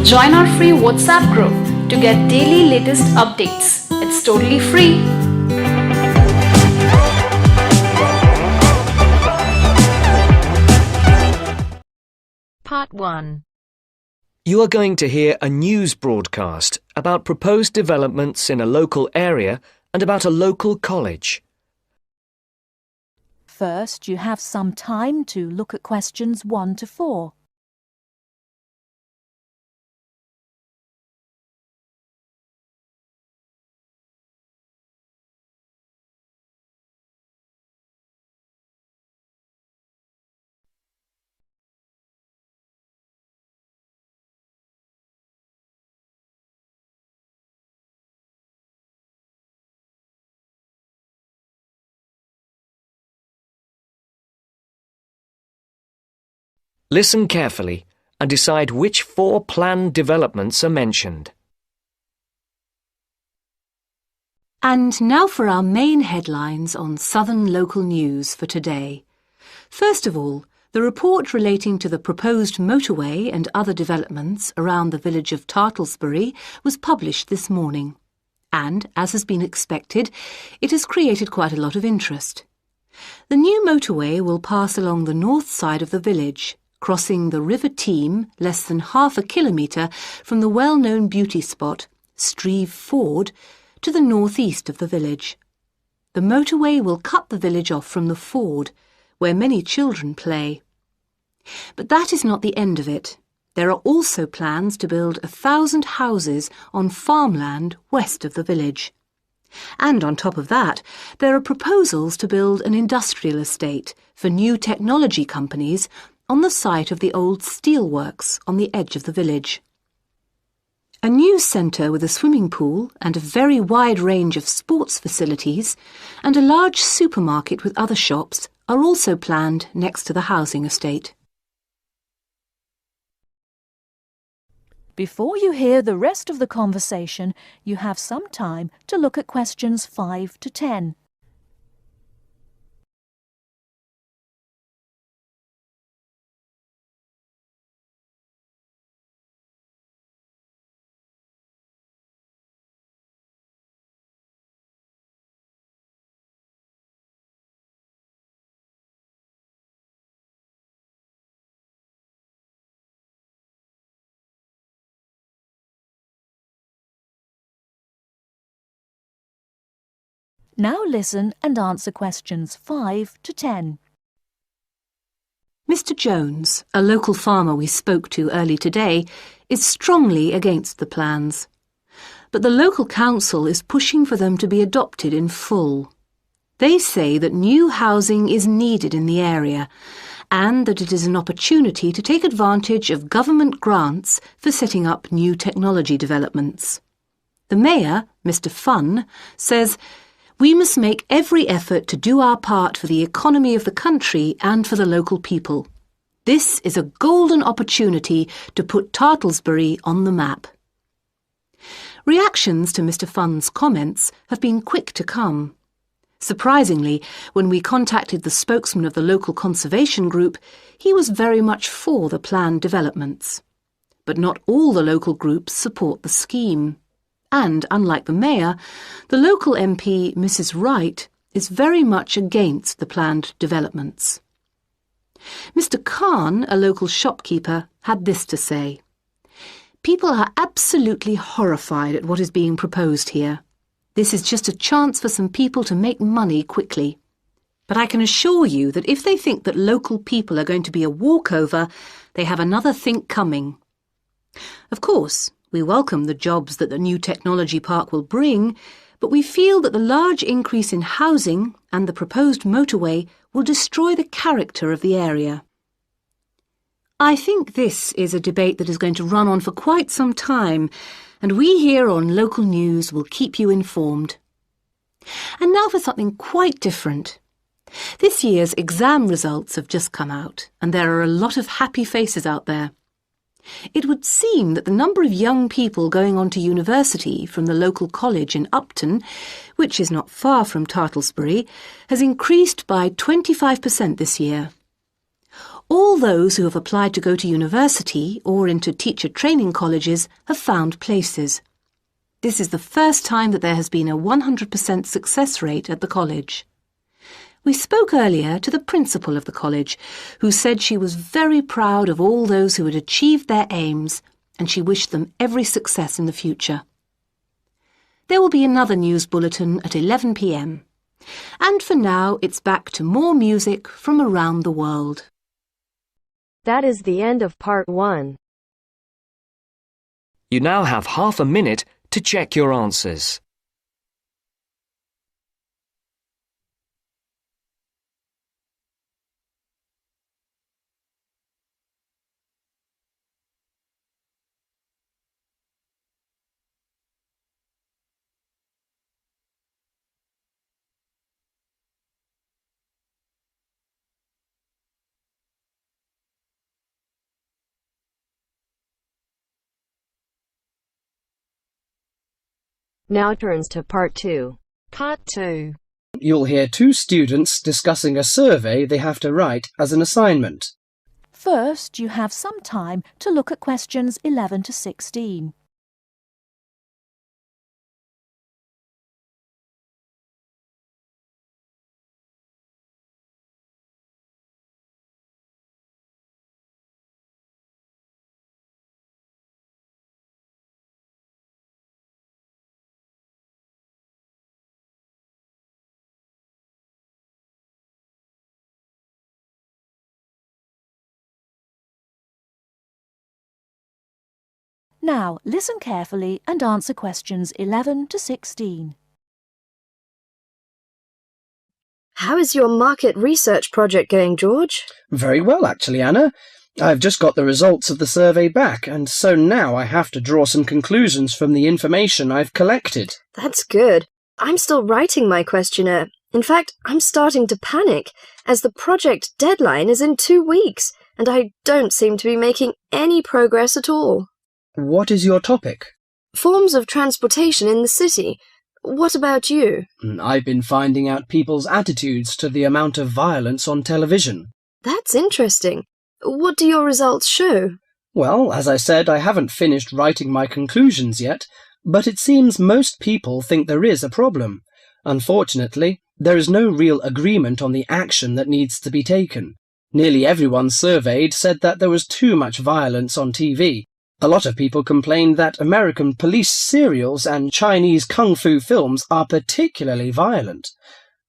Join our free WhatsApp group to get daily latest updates. It's totally free. Part 1. You are going to hear a news broadcast about proposed developments in a local area and about a local college. First, you have some time to look at questions 1 to 4. Listen carefully and decide which 4 planned developments are mentioned. And now for our main headlines on Southern local news for today. First of all, the report relating to the proposed motorway and other developments around the village of Tartlesbury was published this morning. And, as has been expected, it has created quite a lot of interest. The new motorway will pass along the north side of the village, crossing the River Team less than half a kilometre from the well-known beauty spot, Streve Ford, to the northeast of the village. The motorway will cut the village off from the ford, where many children play. But that is not the end of it. There are also plans to build 1,000 houses on farmland west of the village. And on top of that, there are proposals to build an industrial estate for new technology companies on the site of the old steelworks on the edge of the village. A news centre with a swimming pool and a very wide range of sports facilities and a large supermarket with other shops are also planned next to the housing estate. Before you hear the rest of the conversation, you have some time to look at questions 5 to 10. Now listen and answer questions 5 to 10. Mr. Jones, a local farmer we spoke to early today, is strongly against the plans. But the local council is pushing for them to be adopted in full. They say that new housing is needed in the area and that it is an opportunity to take advantage of government grants for setting up new technology developments. The mayor, Mr. Funn, says, "We must make every effort to do our part for the economy of the country and for the local people. This is a golden opportunity to put Tartlesbury on the map." Reactions to Mr. Funn's comments have been quick to come. Surprisingly, when we contacted the spokesman of the local conservation group, he was very much for the planned developments. But not all the local groups support the scheme. And, unlike the mayor, the local MP, Mrs. Wright, is very much against the planned developments. Mr. Khan, a local shopkeeper, had this to say: "People are absolutely horrified at what is being proposed here. This is just a chance for some people to make money quickly. But I can assure you that if they think that local people are going to be a walkover, they have another think coming. Of course, we welcome the jobs that the new technology park will bring, but we feel that the large increase in housing and the proposed motorway will destroy the character of the area." I think this is a debate that is going to run on for quite some time, and we here on Local News will keep you informed. And now for something quite different. This year's exam results have just come out, and there are a lot of happy faces out there. It would seem that the number of young people going on to university from the local college in Upton, which is not far from Tartlesbury, has increased by 25% this year. All those who have applied to go to university or into teacher training colleges have found places. This is the first time that there has been a 100% success rate at the college. We spoke earlier to the principal of the college, who said she was very proud of all those who had achieved their aims, and she wished them every success in the future. There will be another news bulletin at 11 p.m. And for now, it's back to more music from around the world. That is the end of part 1. You now have half a minute to check your answers. Now turns to part 2. Part 2. You'll hear two students discussing a survey they have to write as an assignment. First, you have some time to look at questions 11 to 16. Now, listen carefully and answer questions 11 to 16. How is your market research project going, George? Very well, actually, Anna. I've just got the results of the survey back, and so now I have to draw some conclusions from the information I've collected. That's good. I'm still writing my questionnaire. In fact, I'm starting to panic, as the project deadline is in 2 weeks, and I don't seem to be making any progress at all. What is your topic? Forms of transportation in the city. What about you? I've been finding out people's attitudes to the amount of violence on television. That's interesting. What do your results show? Well, as I said, I haven't finished writing my conclusions yet, but it seems most people think there is a problem. Unfortunately, there is no real agreement on the action that needs to be taken. Nearly everyone surveyed said that there was too much violence on TV. A lot of people complained that American police serials and Chinese kung fu films are particularly violent.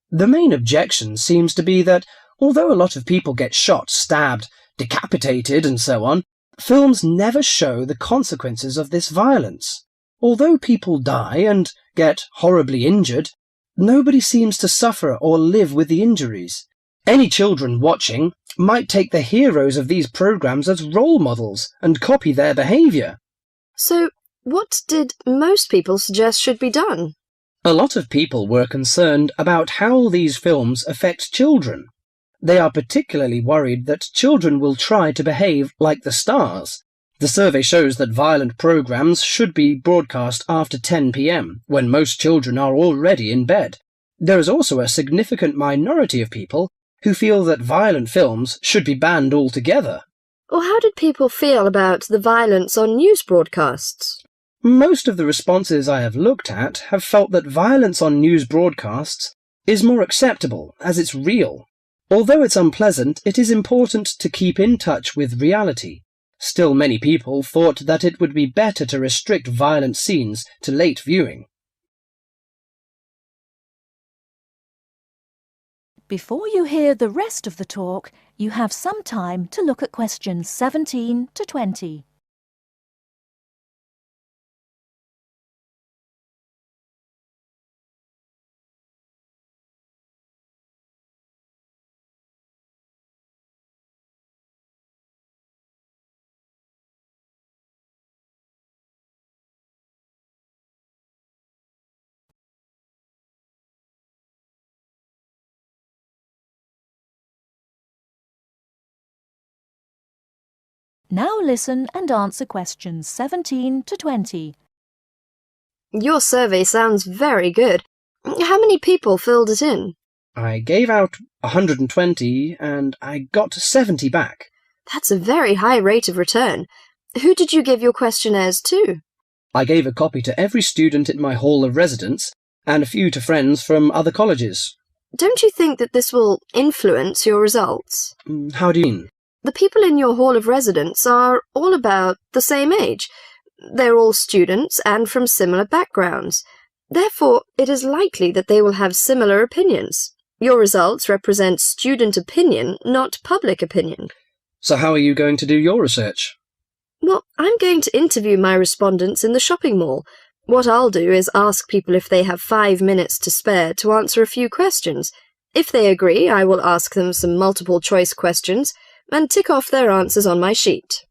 The main objection seems to be that although a lot of people get shot, stabbed, decapitated and so on, films never show the consequences of this violence. Although people die and get horribly injured, nobody seems to suffer or live with the injuries. Any children watching might take the heroes of these programs as role models and copy their behaviour. So, what did most people suggest should be done? A lot of people were concerned about how these films affect children. They are particularly worried that children will try to behave like the stars. The survey shows that violent programs should be broadcast after 10 p.m, when most children are already in bed. There is also a significant minority of people who feel that violent films should be banned altogether. Or how did people feel about the violence on news broadcasts? Most of the responses I have looked at have felt that violence on news broadcasts is more acceptable, as it's real. Although it's unpleasant, it is important to keep in touch with reality. Still, many people thought that it would be better to restrict violent scenes to late viewing. Before you hear the rest of the talk, you have some time to look at questions 17 to 20. Now listen and answer questions 17 to 20. Your survey sounds very good. How many people filled it in? I gave out 120 and I got 70 back. That's a very high rate of return. Who did you give your questionnaires to? I gave a copy to every student in my hall of residence and a few to friends from other colleges. Don't you think that this will influence your results? How do you mean? The people in your hall of residence are all about the same age. They're all students and from similar backgrounds. Therefore, it is likely that they will have similar opinions. Your results represent student opinion, not public opinion. So how are you going to do your research? Well, I'm going to interview my respondents in the shopping mall. What I'll do is ask people if they have 5 minutes to spare to answer a few questions. If they agree, I will ask them some multiple-choice questions and tick off their answers on my sheet.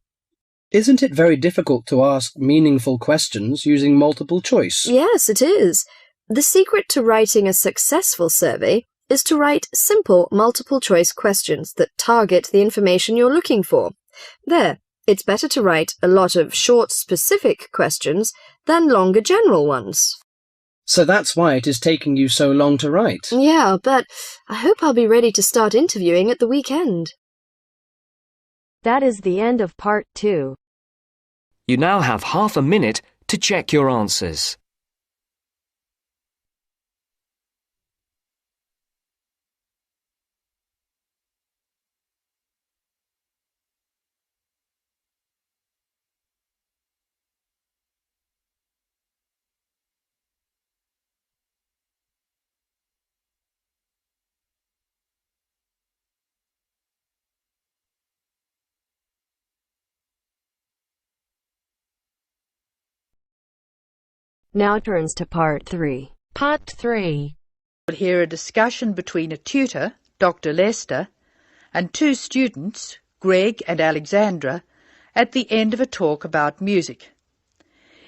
Isn't it very difficult to ask meaningful questions using multiple choice? Yes, it is. The secret to writing a successful survey is to write simple multiple-choice questions that target the information you're looking for. There, it's better to write a lot of short, specific questions than longer general ones. So that's why it is taking you so long to write. Yeah, but I hope I'll be ready to start interviewing at the weekend. That is the end of part 2. You now have half a minute to check your answers. Now turns to part 3. Part 3. We'll hear a discussion between a tutor, Dr. Lester, and two students, Greg and Alexandra, at the end of a talk about music.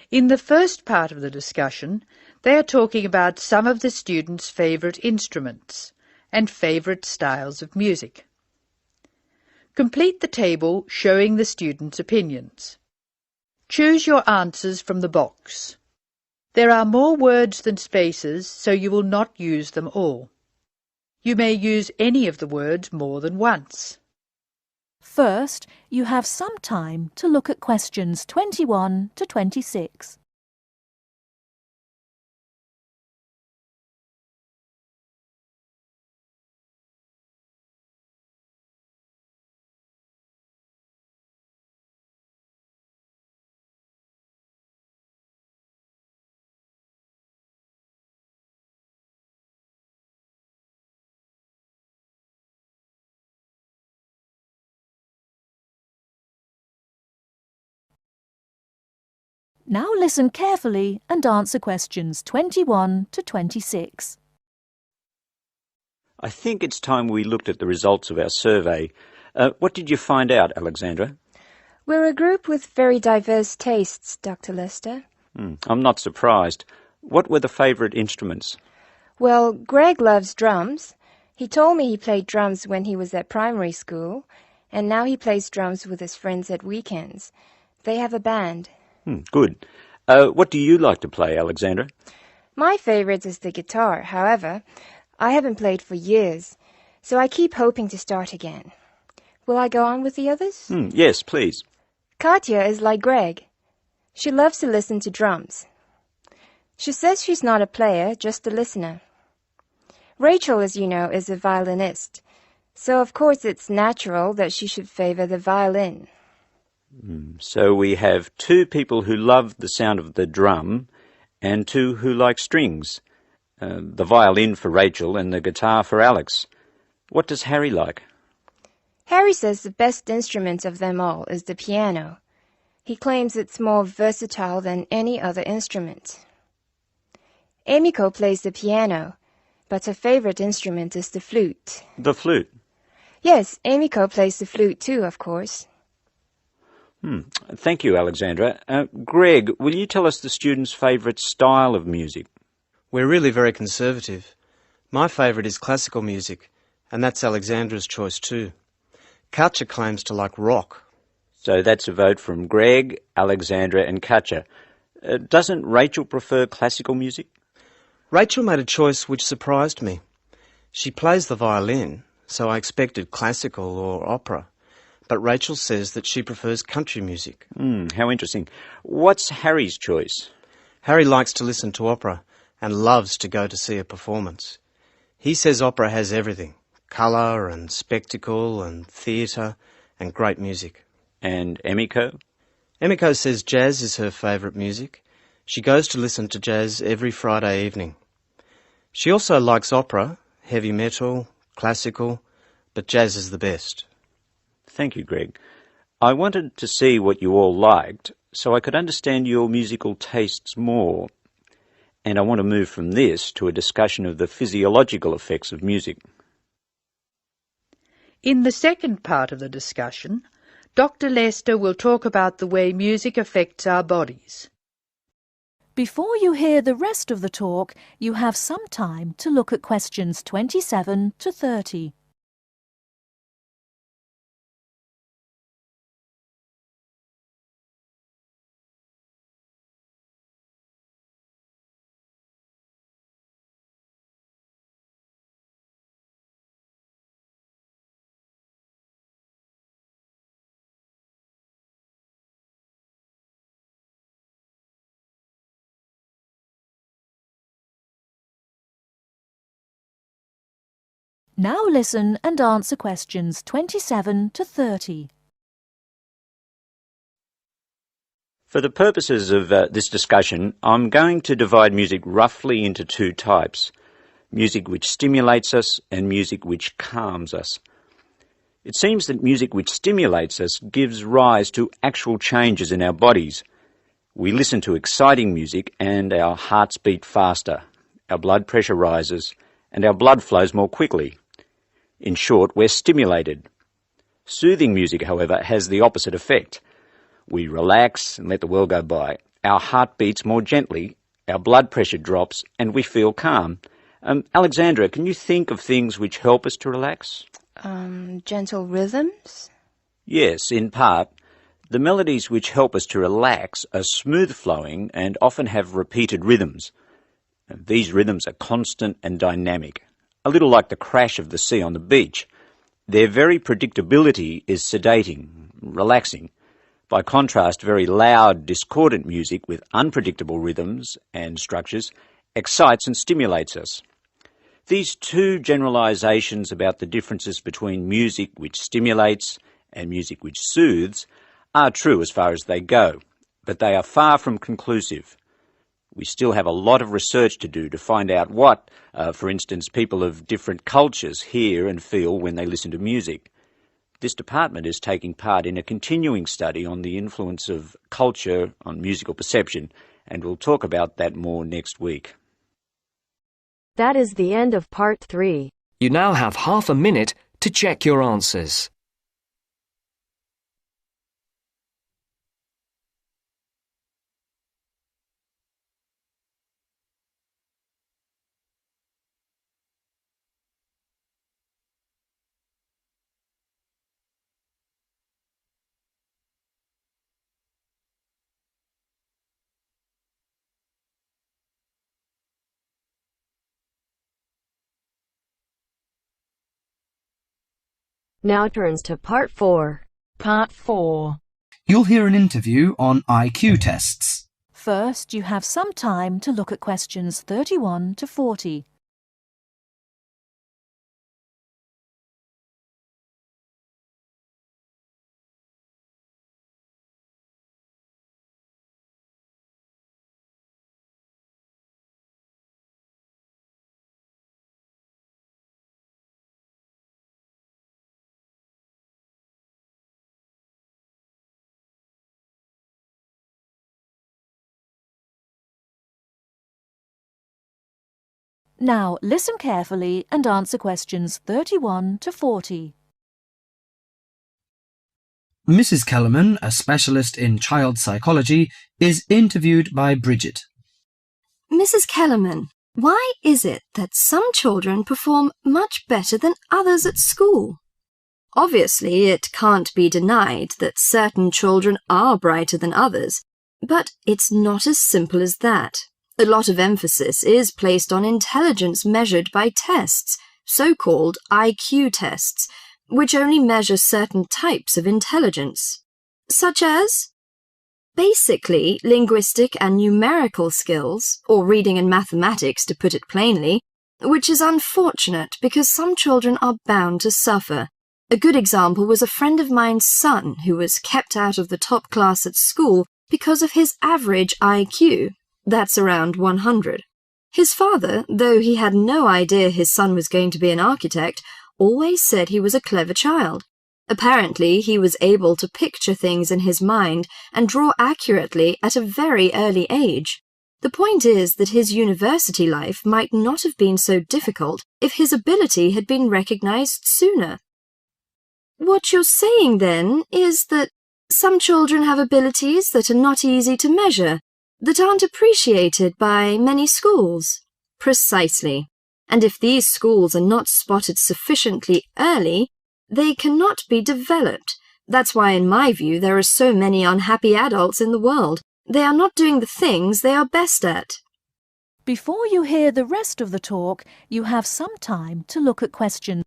In the first part of the discussion, they are talking about some of the students' favourite instruments and favourite styles of music. Complete the table showing the students' opinions. Choose your answers from the box. There are more words than spaces, so you will not use them all. You may use any of the words more than once. First, you have some time to look at questions 21 to 26. Now listen carefully and answer questions 21 to 26. I think it's time we looked at the results of our survey. What did you find out, Alexandra? We're a group with very diverse tastes, Dr. Lester. I'm not surprised. What were the favourite instruments? Well, Greg loves drums. He told me he played drums when he was at primary school, and now he plays drums with his friends at weekends. They have a band. Good. What do you like to play, Alexandra? My favourite is the guitar. However, I haven't played for years, so I keep hoping to start again. Will I go on with the others? Yes, please. Katya is like Greg. She loves to listen to drums. She says she's not a player, just a listener. Rachel, as you know, is a violinist, so of course it's natural that she should favour the violin. So we have two people who love the sound of the drum and two who like strings. The violin for Rachel and the guitar for Alex. What does Harry like? Harry says the best instrument of them all is the piano. He claims it's more versatile than any other instrument. Emiko plays the piano, but her favourite instrument is the flute. The flute? Yes, Emiko plays the flute too, of course. Thank you, Alexandra. Greg, will you tell us the students' favourite style of music? We're really very conservative. My favourite is classical music, and that's Alexandra's choice too. Katja claims to like rock. So that's a vote from Greg, Alexandra and Katja. Doesn't Rachel prefer classical music? Rachel made a choice which surprised me. She plays the violin, so I expected classical or opera, but Rachel says that she prefers country music. How interesting. What's Harry's choice? Harry likes to listen to opera and loves to go to see a performance. He says opera has everything, colour and spectacle and theatre and great music. And Emiko? Emiko says jazz is her favourite music. She goes to listen to jazz every Friday evening. She also likes opera, heavy metal, classical, but jazz is the best. Thank you, Greg. I wanted to see what you all liked so I could understand your musical tastes more. And I want to move from this to a discussion of the physiological effects of music. In the second part of the discussion, Dr. Lester will talk about the way music affects our bodies. Before you hear the rest of the talk, you have some time to look at questions 27 to 30. Now listen and answer questions 27 to 30. For the purposes of this discussion, I'm going to divide music roughly into two types: music which stimulates us and music which calms us. It seems that music which stimulates us gives rise to actual changes in our bodies. We listen to exciting music and our hearts beat faster, our blood pressure rises, and our blood flows more quickly. In short, we're stimulated. Soothing music, however, has the opposite effect. We relax and let the world go by. Our heart beats more gently, our blood pressure drops, and we feel calm. Alexandra, can you think of things which help us to relax? Gentle rhythms? Yes, in part. The melodies which help us to relax are smooth-flowing and often have repeated rhythms. These rhythms are constant and dynamic, a little like the crash of the sea on the beach. Their very predictability is sedating, relaxing. By contrast, very loud, discordant music with unpredictable rhythms and structures excites and stimulates us. These two generalizations about the differences between music which stimulates and music which soothes are true as far as they go, but they are far from conclusive. We still have a lot of research to do to find out what, for instance, people of different cultures hear and feel when they listen to music. This department is taking part in a continuing study on the influence of culture on musical perception, and we'll talk about that more next week. That is the end of part 3. You now have half a minute to check your answers. Now turns to part 4. Part 4. You'll hear an interview on IQ tests. First, you have some time to look at questions 31 to 40. Now listen carefully and answer questions 31 to 40. Mrs. Kellerman, a specialist in child psychology, is interviewed by Bridget. Mrs. Kellerman, why is it that some children perform much better than others at school? Obviously, it can't be denied that certain children are brighter than others, but it's not as simple as that. A lot of emphasis is placed on intelligence measured by tests, so-called IQ tests, which only measure certain types of intelligence, such as basically linguistic and numerical skills, or reading and mathematics to put it plainly, which is unfortunate because some children are bound to suffer. A good example was a friend of mine's son who was kept out of the top class at school because of his average IQ. That's around 100. His father, though he had no idea his son was going to be an architect, always said he was a clever child. Apparently, he was able to picture things in his mind and draw accurately at a very early age. The point is that his university life might not have been so difficult if his ability had been recognized sooner. What you're saying, then, is that some children have abilities that are not easy to measure, that aren't appreciated by many schools. Precisely. And if these schools are not spotted sufficiently early, they cannot be developed. That's why, in my view, there are so many unhappy adults in the world. They are not doing the things they are best at. Before you hear the rest of the talk, you have some time to look at questions.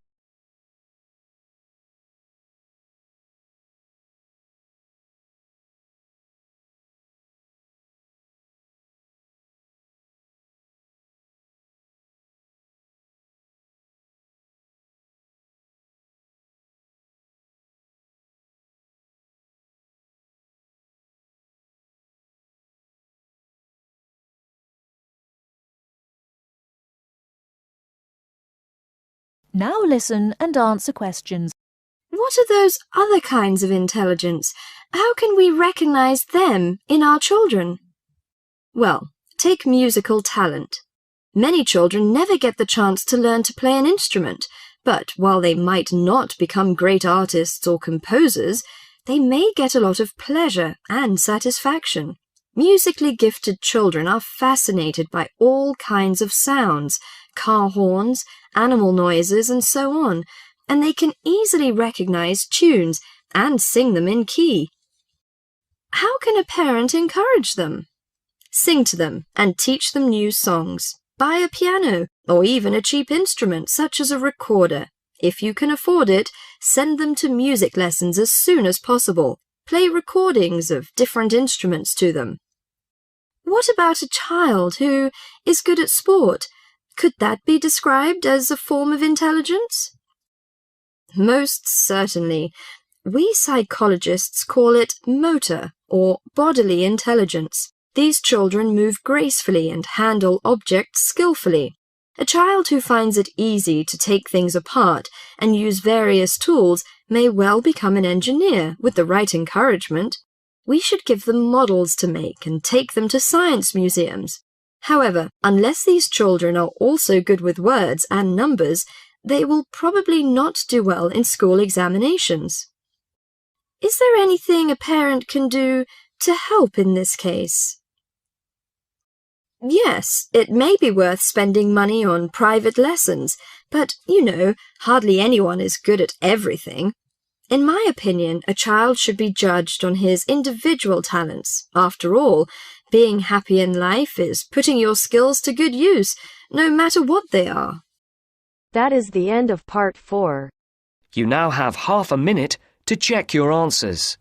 Now listen and answer questions. What are those other kinds of intelligence? How can we recognize them in our children? Well, take musical talent. Many children never get the chance to learn to play an instrument, but while they might not become great artists or composers, they may get a lot of pleasure and satisfaction. Musically gifted children are fascinated by all kinds of sounds, car horns, animal noises, and so on, and they can easily recognize tunes and sing them in key. How can a parent encourage them? Sing to them and teach them new songs. Buy a piano or even a cheap instrument such as a recorder. If you can afford it, send them to music lessons as soon as possible. Play recordings of different instruments to them. What about a child who is good at sport? Could that be described as a form of intelligence? Most certainly. We psychologists call it motor or bodily intelligence. These children move gracefully and handle objects skillfully. A child who finds it easy to take things apart and use various tools may well become an engineer with the right encouragement. We should give them models to make and take them to science museums. However, unless these children are also good with words and numbers, they will probably not do well in school examinations. Is there anything a parent can do to help in this case? Yes, it may be worth spending money on private lessons, but, hardly anyone is good at everything. In my opinion, a child should be judged on his individual talents. After all, being happy in life is putting your skills to good use, no matter what they are. That is the end of part 4. You now have half a minute to check your answers.